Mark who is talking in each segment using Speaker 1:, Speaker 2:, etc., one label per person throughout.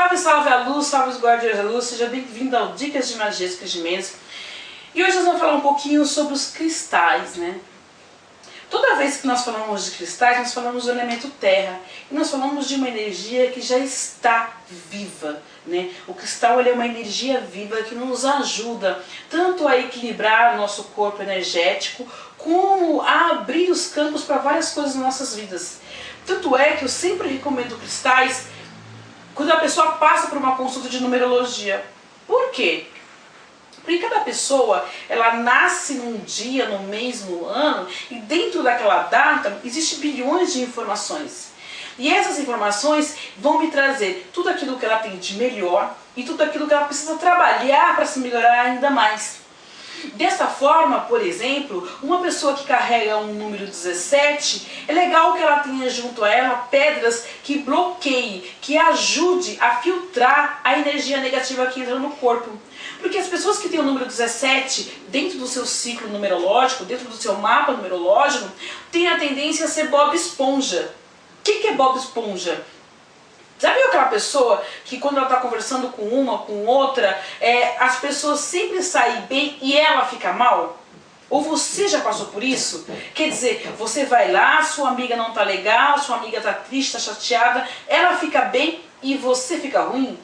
Speaker 1: Salve, salve a luz, salve os guardiões da luz, seja bem-vindo ao Dicas de Magias Cristianas. E hoje nós vamos falar um pouquinho sobre os cristais, né? Toda vez que nós falamos de cristais, nós falamos do elemento terra. E nós falamos de uma energia que já está viva, né? O cristal ele é uma energia viva que nos ajuda tanto a equilibrar o nosso corpo energético, como a abrir os campos para várias coisas nas nossas vidas. Tanto é que eu sempre recomendo cristais quando a pessoa passa por uma consulta de numerologia. Por quê? Porque cada pessoa, ela nasce num dia, no mês, no ano, e dentro daquela data existem bilhões de informações. E essas informações vão me trazer tudo aquilo que ela tem de melhor e tudo aquilo que ela precisa trabalhar para se melhorar ainda mais. Dessa forma, por exemplo, uma pessoa que carrega um número 17, é legal que ela tenha junto a ela pedras que bloqueiem, que ajude a filtrar a energia negativa que entra no corpo. Porque as pessoas que têm o número 17 dentro do seu ciclo numerológico, dentro do seu mapa numerológico, têm a tendência a ser Bob Esponja. O que é Bob Esponja? Já viu aquela pessoa que quando ela está conversando com uma, com outra, as pessoas sempre saem bem e ela fica mal? Ou você já passou por isso? Quer dizer, você vai lá, sua amiga não está legal, sua amiga está triste, está chateada, ela fica bem e você fica ruim?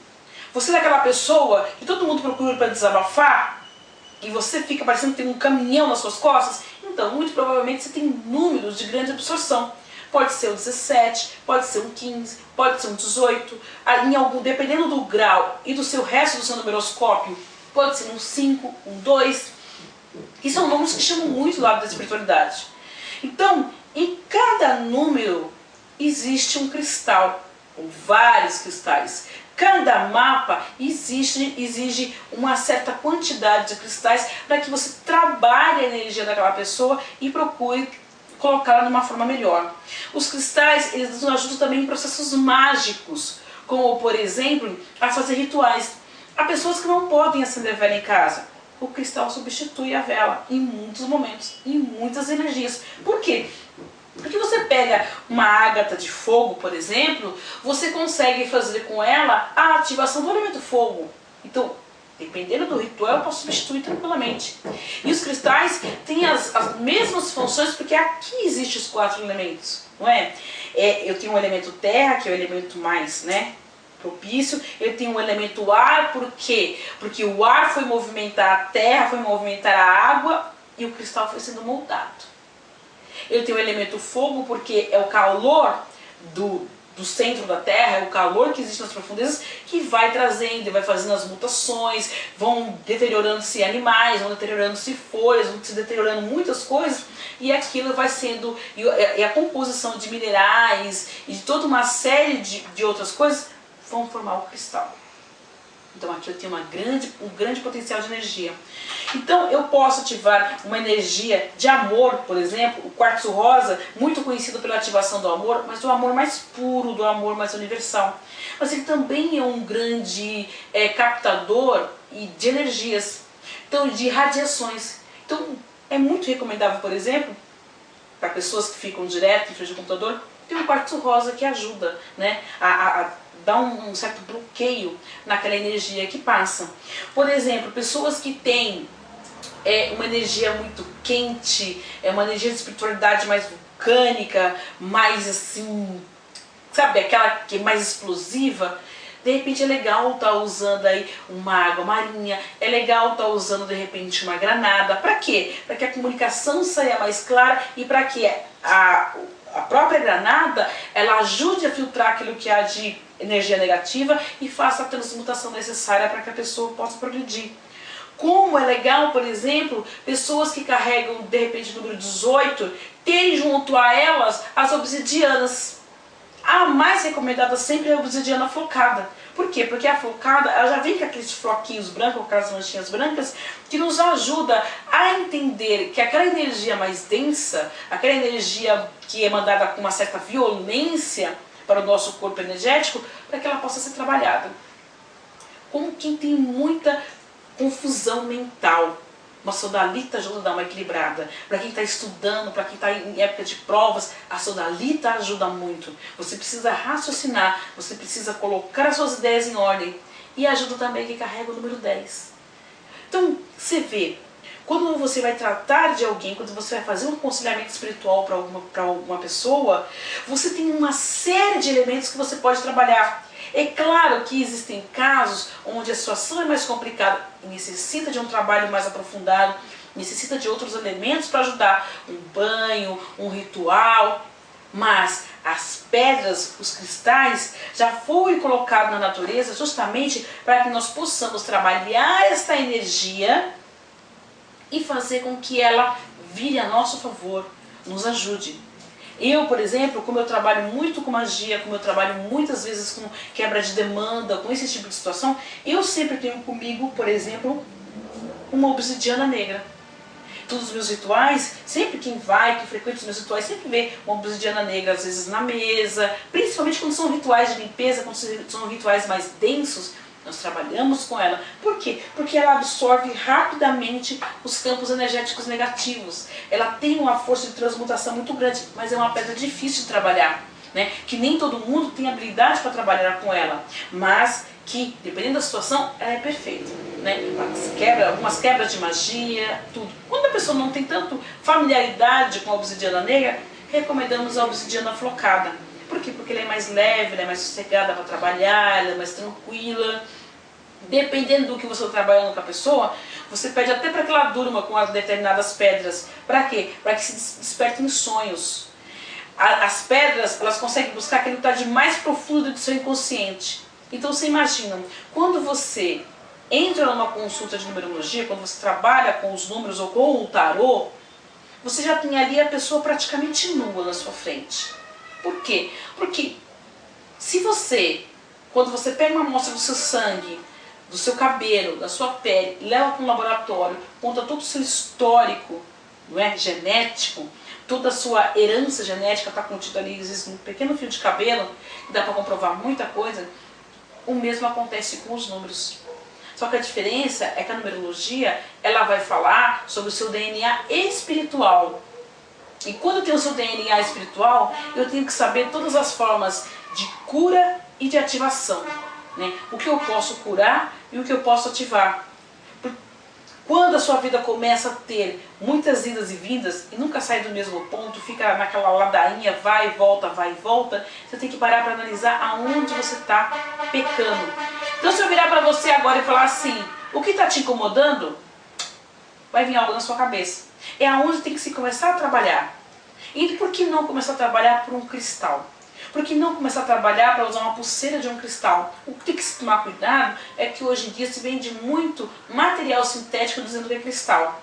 Speaker 1: Você é aquela pessoa que todo mundo procura para desabafar e você fica parecendo que tem um caminhão nas suas costas? Então, muito provavelmente você tem números de grande absorção. Pode ser um 17, pode ser um 15, pode ser um 18, dependendo do grau e do seu resto do seu numeroscópio, pode ser um 5, um 2, que são números que chamam muito o lado da espiritualidade. Então, em cada número existe um cristal, ou vários cristais. Cada mapa exige uma certa quantidade de cristais para que você trabalhe a energia daquela pessoa e procure colocá-la de uma forma melhor. Os cristais, eles nos ajudam também em processos mágicos, como por exemplo, a fazer rituais. Há pessoas que não podem acender vela em casa. O cristal substitui a vela em muitos momentos, em muitas energias. Por quê? Porque você pega uma ágata de fogo, por exemplo, você consegue fazer com ela a ativação do elemento fogo. Então, dependendo do ritual, eu posso substituir tranquilamente. E os cristais têm as mesmas funções, porque aqui existem os 4 elementos, não é? Eu tenho o elemento terra, que é o elemento mais, propício. Eu tenho o elemento ar, por quê? Porque o ar foi movimentar a terra, foi movimentar a água, e o cristal foi sendo moldado. Eu tenho o elemento fogo, porque é o calor do centro da Terra, é o calor que existe nas profundezas, que vai trazendo e vai fazendo as mutações, vão deteriorando-se animais, vão deteriorando-se folhas, vão se deteriorando muitas coisas, e aquilo vai sendo, e a composição de minerais e de toda uma série de outras coisas vão formar o cristal. Então aqui eu tenho um grande potencial de energia. Então eu posso ativar uma energia de amor, por exemplo, o quartzo rosa, muito conhecido pela ativação do amor, mas do amor mais puro, do amor mais universal. Mas ele também é um grande captador de energias, então de radiações. Então é muito recomendável, por exemplo, para pessoas que ficam direto em frente ao computador, tem um quartzo rosa que ajuda, né, a dar um certo bloqueio naquela energia que passa. Por exemplo, pessoas que têm uma energia muito quente, uma energia de espiritualidade mais vulcânica, mais assim, sabe, aquela que é mais explosiva, de repente é legal estar usando aí uma água marinha, é legal estar usando de repente uma granada. Para quê? Para que a comunicação saia mais clara e para que a própria granada ela ajude a filtrar aquilo que há de energia negativa e faça a transmutação necessária para que a pessoa possa progredir. Como é legal, por exemplo, pessoas que carregam de repente o número 18, ter junto a elas as obsidianas. A mais recomendada sempre é a obsidiana flocada. Por quê? Porque a flocada ela já vem com aqueles floquinhos brancos, com aquelas manchinhas brancas, que nos ajuda a entender que aquela energia mais densa, aquela energia que é mandada com uma certa violência para o nosso corpo energético, para que ela possa ser trabalhada. Como quem tem muita confusão mental, Uma sodalita ajuda a dar uma equilibrada. Para quem está estudando, para quem está em época de provas, a sodalita ajuda muito. Você precisa raciocinar, você precisa colocar as suas ideias em ordem. E ajuda também quem carrega o número 10. Então, você vê, quando você vai tratar de alguém, quando você vai fazer um aconselhamento espiritual para alguma pessoa, você tem uma série de elementos que você pode trabalhar. É claro que existem casos onde a situação é mais complicada e necessita de um trabalho mais aprofundado, necessita de outros elementos para ajudar, um banho, um ritual, mas as pedras, os cristais, já foi colocado na natureza justamente para que nós possamos trabalhar esta energia e fazer com que ela vire a nosso favor, nos ajude. Eu, por exemplo, como eu trabalho muito com magia, como eu trabalho muitas vezes com quebra de demanda, com esse tipo de situação, eu sempre tenho comigo, por exemplo, uma obsidiana negra. Todos os meus rituais, sempre quem frequenta os meus rituais, sempre vê uma obsidiana negra, às vezes na mesa, principalmente quando são rituais de limpeza, quando são rituais mais densos, nós trabalhamos com ela. Por quê? Porque ela absorve rapidamente os campos energéticos negativos. Ela tem uma força de transmutação muito grande, mas é uma pedra difícil de trabalhar, né? Que nem todo mundo tem habilidade para trabalhar com ela, mas que, dependendo da situação, ela é perfeita, né? Algumas quebras de magia, tudo. Quando a pessoa não tem tanto familiaridade com a obsidiana negra, recomendamos a obsidiana flocada. Por quê? Porque ela é mais leve, ela é mais sossegada para trabalhar, ela é mais tranquila. Dependendo do que você está trabalhando com a pessoa, você pede até para que ela durma com as determinadas pedras. Para quê? Para que se despertem sonhos. As pedras, elas conseguem buscar aquilo que está de mais profundo do seu inconsciente. Então você imagina, quando você entra numa consulta de numerologia, quando você trabalha com os números ou com o tarô, você já tem ali a pessoa praticamente nua na sua frente. Por quê? Porque se você, quando você pega uma amostra do seu sangue, do seu cabelo, da sua pele, leva para um laboratório, conta todo o seu histórico, não é, genético, toda a sua herança genética está contida ali, existe um pequeno fio de cabelo, que dá para comprovar muita coisa, o mesmo acontece com os números. Só que a diferença é que a numerologia, ela vai falar sobre o seu DNA espiritual. E quando eu tenho o seu DNA espiritual, eu tenho que saber todas as formas de cura e de ativação, né? O que eu posso curar e o que eu posso ativar. Quando a sua vida começa a ter muitas idas e vindas e nunca sai do mesmo ponto, fica naquela ladainha, vai e volta, você tem que parar para analisar aonde você está pecando. Então se eu virar para você agora e falar assim, o que está te incomodando? Vai vir algo na sua cabeça. É aonde tem que se começar a trabalhar. E por que não começar a trabalhar por um cristal? Por que não começar a trabalhar para usar uma pulseira de um cristal? O que tem que se tomar cuidado é que hoje em dia se vende muito material sintético dizendo que é cristal.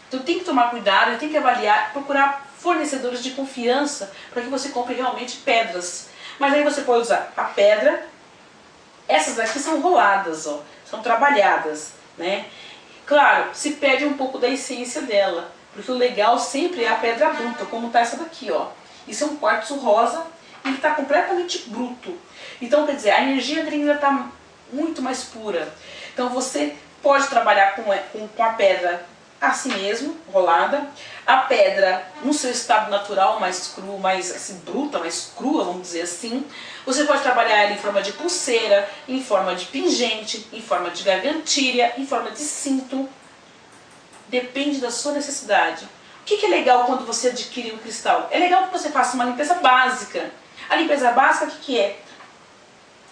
Speaker 1: Então tem que tomar cuidado e tem que avaliar, procurar fornecedores de confiança para que você compre realmente pedras. Mas aí você pode usar a pedra, essas aqui são roladas, ó, são trabalhadas, né? Claro, se perde um pouco da essência dela, porque o legal sempre é a pedra bruta, como está essa daqui, ó. Isso é um quartzo rosa e ele está completamente bruto. Então, quer dizer, a energia dele ainda está muito mais pura. Então você pode trabalhar com a pedra assim mesmo, rolada. A pedra no seu estado natural, mais cru, mais assim, bruta, mais crua, vamos dizer assim. Você pode trabalhar ela em forma de pulseira, em forma de pingente, em forma de gargantilha, em forma de cinto. Depende da sua necessidade. O que é legal quando você adquire um cristal? É legal que você faça uma limpeza básica. A limpeza básica, o que é?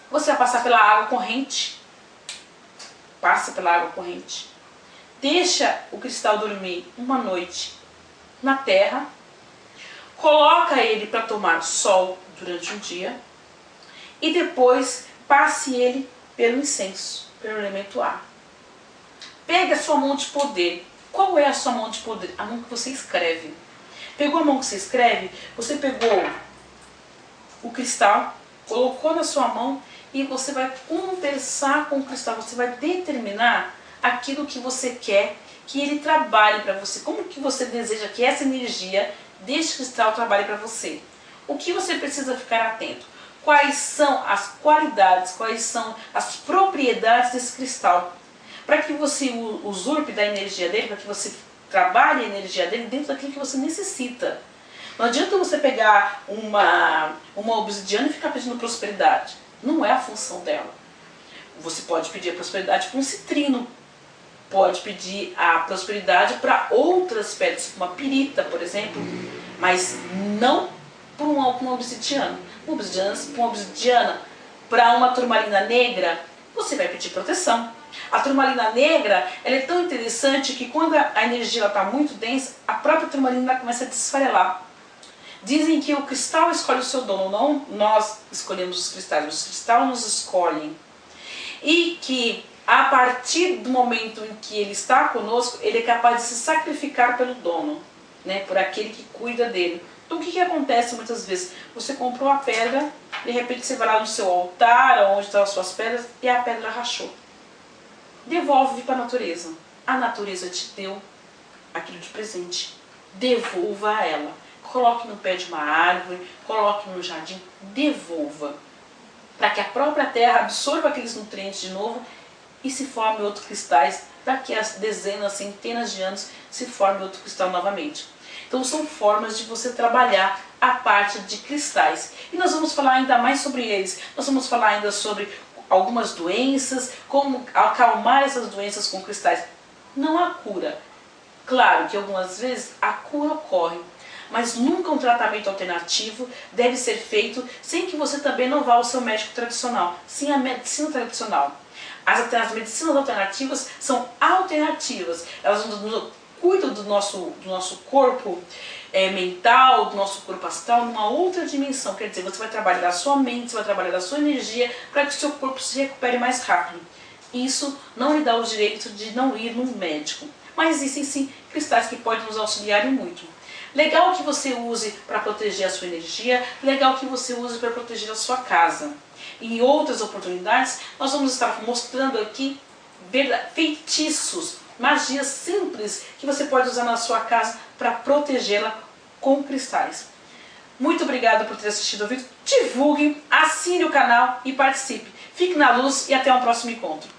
Speaker 1: Você vai passar pela água corrente. Passa pela água corrente. Deixa o cristal dormir uma noite na terra. Coloca ele para tomar sol durante um dia. E depois passe ele pelo incenso, pelo elemento ar. Pegue a sua mão de poder. Qual é a sua mão de poder? A mão que você escreve. Pegou a mão que você escreve, você pegou o cristal, colocou na sua mão e você vai conversar com o cristal, você vai determinar aquilo que você quer que ele trabalhe para você. Como que você deseja que essa energia deste cristal trabalhe para você? O que você precisa ficar atento? Quais são as qualidades, quais são as propriedades desse cristal? para que você usurpe da energia dele, para que você trabalhe a energia dele dentro daquilo que você necessita. Não adianta você pegar uma obsidiana e ficar pedindo prosperidade. Não é a função dela. Você pode pedir a prosperidade para um citrino, pode pedir a prosperidade para outras pedras, uma pirita, por exemplo, mas não para uma obsidiana. Uma obsidiana, para uma turmalina negra, você vai pedir proteção. A turmalina negra, ela é tão interessante que quando a energia está muito densa, a própria turmalina começa a desfarelar. Dizem que o cristal escolhe o seu dono, não nós escolhemos os cristais, os cristais nos escolhem. E que a partir do momento em que ele está conosco, ele é capaz de se sacrificar pelo dono, né, por aquele que cuida dele. Então o que acontece muitas vezes? Você comprou a pedra, de repente você vai lá no seu altar, onde estão as suas pedras, e a pedra rachou. Devolve para a natureza. A natureza te deu aquilo de presente. Devolva a ela. Coloque no pé de uma árvore, coloque no jardim, devolva. Para que a própria terra absorva aqueles nutrientes de novo e se forme outros cristais. Daqui a dezenas, centenas de anos, se forme outro cristal novamente. Então são formas de você trabalhar a parte de cristais. E nós vamos falar ainda mais sobre eles. Nós vamos falar ainda sobre algumas doenças, como acalmar essas doenças com cristais. Não há cura. Claro que algumas vezes a cura ocorre, mas nunca um tratamento alternativo deve ser feito sem que você também não vá ao seu médico tradicional, sim a medicina tradicional. As medicinas alternativas são alternativas, elas cuidam do nosso corpo mental, do nosso corpo astral, numa outra dimensão. Quer dizer, você vai trabalhar a sua mente, você vai trabalhar a sua energia para que o seu corpo se recupere mais rápido. Isso não lhe dá o direito de não ir num médico. Mas existem sim cristais que podem nos auxiliar muito. Legal que você use para proteger a sua energia, legal que você use para proteger a sua casa. Em outras oportunidades, nós vamos estar mostrando aqui feitiços, magias simples que você pode usar na sua casa para protegê-la com cristais. Muito obrigado por ter assistido ao vídeo. Divulgue, assine o canal e participe. Fique na luz e até um próximo encontro.